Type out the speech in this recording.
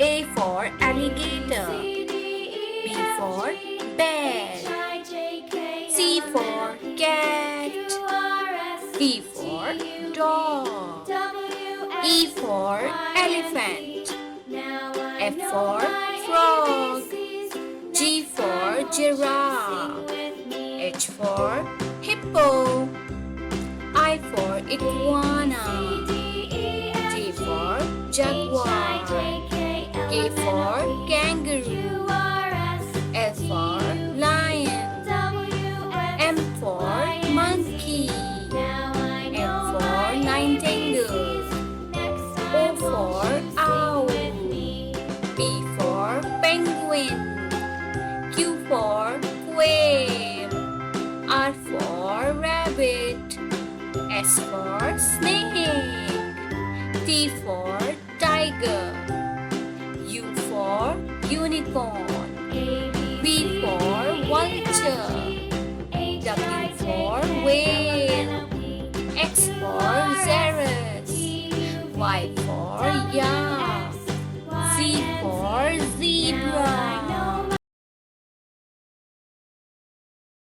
A for alligator. B for bear. C for cat. D for dog. E for elephant. F for frog. G for giraffe. H for hippo. I for iguana. J for jaguar. K for kangaroo. L for lion. M for monkey. N for nightingale. O for owl. P for penguin. Q for quail. R for rabbit. S for snake. T for tiger. U for unicorn. V for vulture. W for whale. X for Xerus. Y for yak.